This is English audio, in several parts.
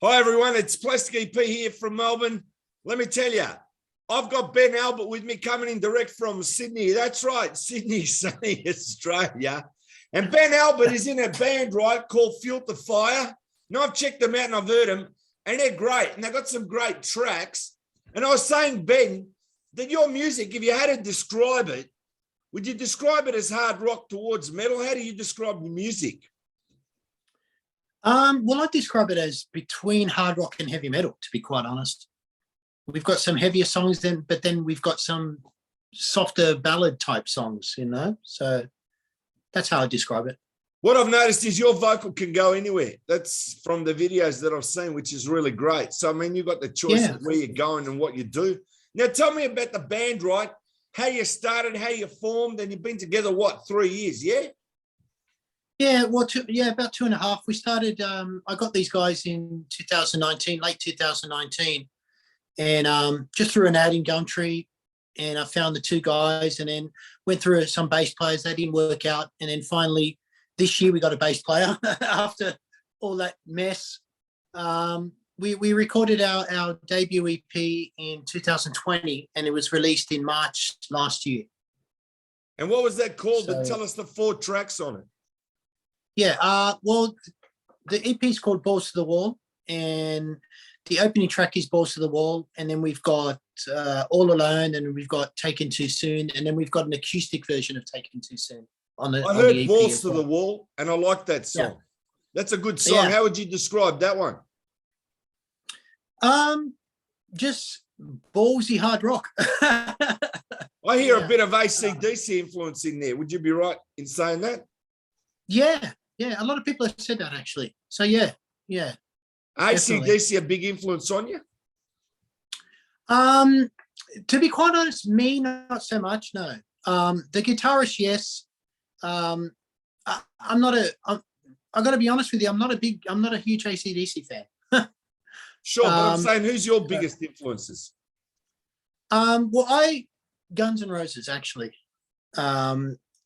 Hi, everyone. It's Plastic EP here from Melbourne. Let me tell you, I've got Ben Albert with me coming in direct from Sydney. That's right, Sydney, sunny Australia. And Ben Albert is in a band, right, called Fuel to Fire. Now, I've checked them out and I've heard them, and they're great. And they've got some great tracks. And I was saying, Ben, that your music, if you had to describe it, would you describe it as hard rock towards metal? How do you describe your music? Well, I describe it as between hard rock and heavy metal, to be quite honest. We've got some heavier songs, but then we've got some softer ballad type songs, so that's how I describe it. What I've noticed is your vocal can go anywhere. That's from the videos that I've seen, which is really great. So, I mean, you've got the choice of where you're going and what you do. Now, tell me about the band, right? How you started, how you formed, and you've been together, 3 years, yeah? Yeah, well, about 2.5. We started, I got these guys in 2019, late 2019, and just through an ad in Gumtree, and I found the two guys and then went through some bass players. They didn't work out. And then finally, this year, we got a bass player after all that mess. We recorded our debut EP in 2020, and it was released in March last year. And what was that called? Tell us the 4 tracks on it. Yeah, well, the EP is called Balls to the Wall, and the opening track is Balls to the Wall, and then we've got All Alone, and we've got Taken Too Soon, and then we've got an acoustic version of Taken Too Soon on the I heard the EP Balls to the Wall, and I like that song. Yeah. That's a good song. Yeah. How would you describe that one? Just ballsy hard rock. I hear a bit of Acdc influence in there. Would you be right in saying that? Yeah, a lot of people have said that actually. So yeah. Acdc a big influence on you? To be quite honest, me not so much. No. The guitarist, yes. I got to be honest with you. I'm not a huge Acdc fan. Sure, but I'm saying, who's your biggest influences? Well, Guns N' Roses actually.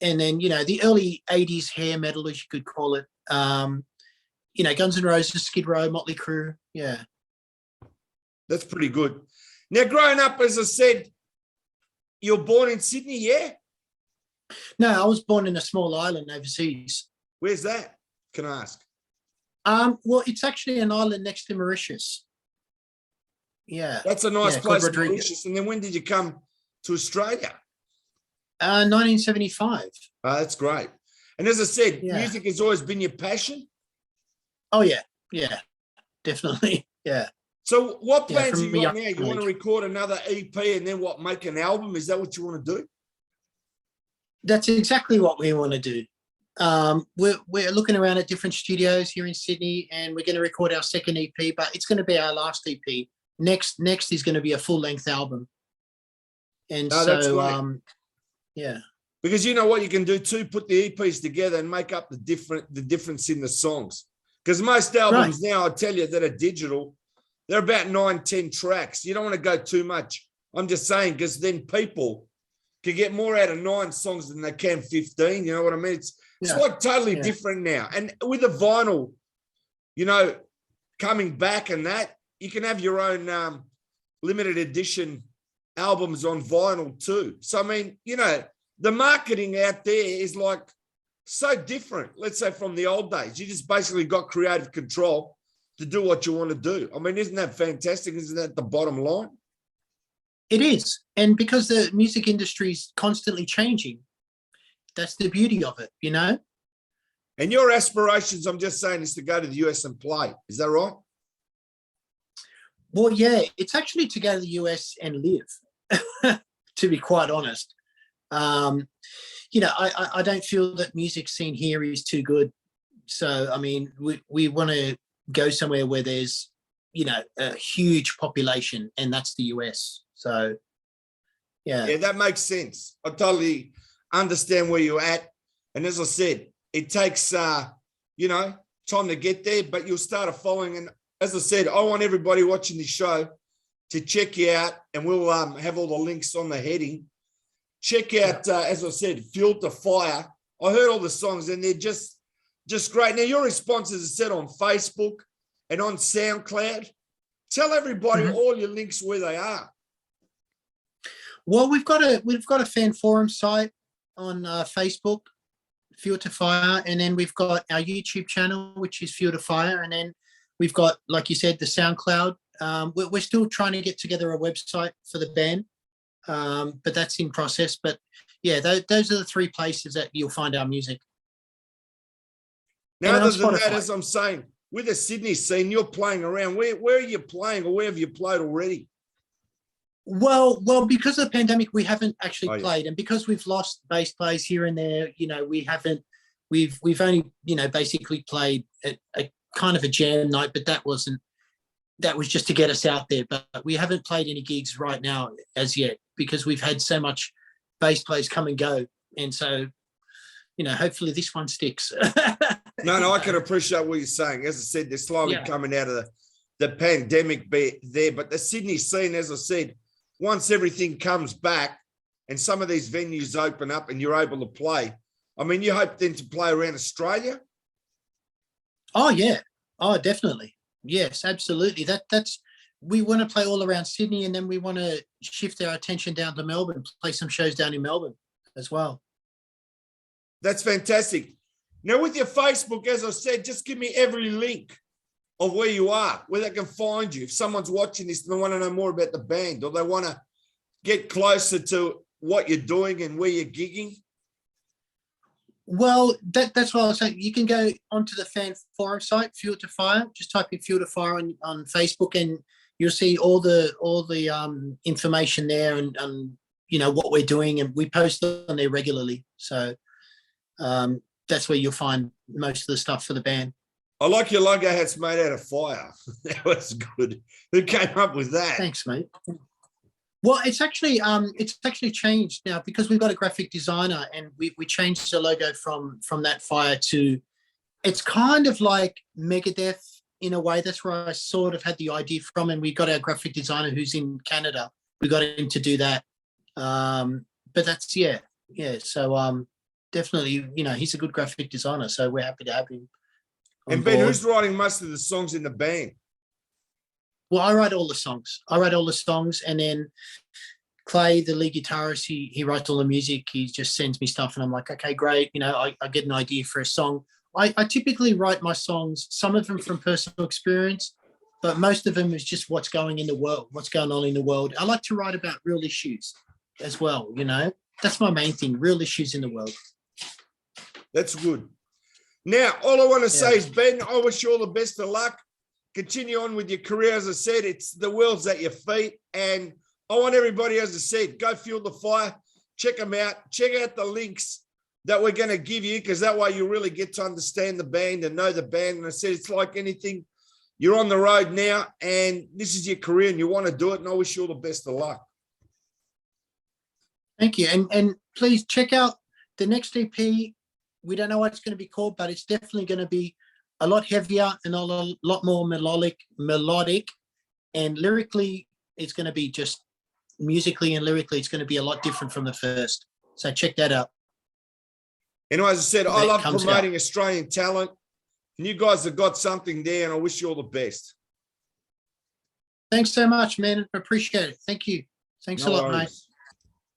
And then, the early 80s hair metal, as you could call it. Guns N' Roses, Skid Row, Motley Crue. Yeah. That's pretty good. Now, growing up, as I said, you're born in Sydney, yeah? No, I was born in a small island overseas. Where's that? Can I ask? Well, it's actually an island next to Mauritius. Yeah. That's a nice place, Mauritius. And then when did you come to Australia? 1975. That's great. And as I said, music has always been your passion? Oh, yeah, definitely, yeah. So what plans you got now? You want to record another EP and then make an album? Is that what you want to do? That's exactly what we want to do. We're looking around at different studios here in Sydney, and we're going to record our second EP, but it's going to be our last EP. Next is going to be a full-length album. And that's great. Yeah. Because you know what you can do too, put the EPs together and make up the difference in the songs. Because most albums now, I tell you, that are digital, they're about 9-10 tracks. You don't want to go too much. I'm just saying, because then people can get more out of 9 songs than they can 15. You know what I mean? It's like totally different now. And with the vinyl, coming back and that, you can have your own limited edition albums on vinyl too. So, I mean, the marketing out there is like so different, let's say, from the old days. You just basically got creative control to do what you want to do. I mean, isn't that fantastic? Isn't that the bottom line? It is. And because the music industry is constantly changing, that's the beauty of it, And your aspirations, I'm just saying, is to go to the US and play. Is that right? Well, yeah, it's actually to go to the US and live, to be quite honest. I don't feel that music scene here is too good. So, I mean, we want to go somewhere where there's, a huge population, and that's the US. So, yeah. Yeah, that makes sense. I totally understand where you're at. And as I said, it takes, time to get there, but you'll start a following. And as I said, I want everybody watching this show to check you out, and we'll have all the links on the heading. Check out, as I said, Fuel to Fire. I heard all the songs, and they're just great. Now, your responses are set on Facebook, and on SoundCloud. Tell everybody all your links where they are. Well, we've got a fan forum site on Facebook, Fuel to Fire, and then we've got our YouTube channel, which is Fuel to Fire, and then we've got, like you said, the SoundCloud. We're still trying to get together a website for the band, but that's in process. But yeah, those are the three places that you'll find our music. Now, other than that, as I'm saying, with the Sydney scene, you're playing around. Where are you playing, or where have you played already? Well, because of the pandemic, we haven't actually played, and because we've lost bass players here and there, we haven't. We've only, basically played a kind of a jam night, but that was just to get us out there. But we haven't played any gigs right now as yet because we've had so much bass players come and go, and so hopefully this one sticks. No, I can appreciate what you're saying. As I said, they're slowly coming out of the pandemic there, but the Sydney scene, as I said, once everything comes back and some of these venues open up and you're able to play, I mean, you hope then to play around Australia? Oh, yeah. Oh, definitely. Yes, absolutely. That's we want to play all around Sydney, and then we want to shift our attention down to Melbourne, play some shows down in Melbourne as well. That's fantastic. Now, with your Facebook, as I said, just give me every link of where you are, where they can find you. If someone's watching this and they want to know more about the band, or they want to get closer to what you're doing and where you're gigging. Well, that's what I was saying. You can go onto the fan forum site, Fuel to Fire. Just type in Fuel to Fire on Facebook, and you'll see all the information there, and what we're doing, and we post on there regularly. So that's where you'll find most of the stuff for the band. I like your logo hat's made out of fire. That was good. Who came up with that? Thanks, mate. Well, it's actually changed now because we've got a graphic designer, and we changed the logo from that fire to, it's kind of like Megadeth in a way. That's where I sort of had the idea from, and we got our graphic designer who's in Canada. We got him to do that. But that's yeah. So definitely, he's a good graphic designer, so we're happy to have him. And Ben, who's writing most of the songs in the band? Well, I write all the songs. And then Clay, the lead guitarist, he writes all the music. He just sends me stuff, and I'm like, okay, great. I get an idea for a song. I typically write my songs, some of them from personal experience, but most of them is just what's going on in the world. I like to write about real issues as well, That's my main thing, real issues in the world. That's good. Now, all I want to say is, Ben, I wish you all the best of luck. Continue on with your career. As I said, it's the world's at your feet. And I want everybody, as I said, go Fuel the Fire. Check them out. Check out the links that we're going to give you, because that way you really get to understand the band and know the band. And I said, it's like anything. You're on the road now, and this is your career, and you want to do it. And I wish you all the best of luck. Thank you. And please check out the next EP. We don't know what it's going to be called, but it's definitely going to be a lot heavier and a lot more melodic, and lyrically, it's going to be just musically and lyrically, it's going to be a lot different from the first. So check that out. And as I said, I love promoting Australian talent, and you guys have got something there, and I wish you all the best. Thanks so much, man. I appreciate it. Thank you. Thanks a lot, mate.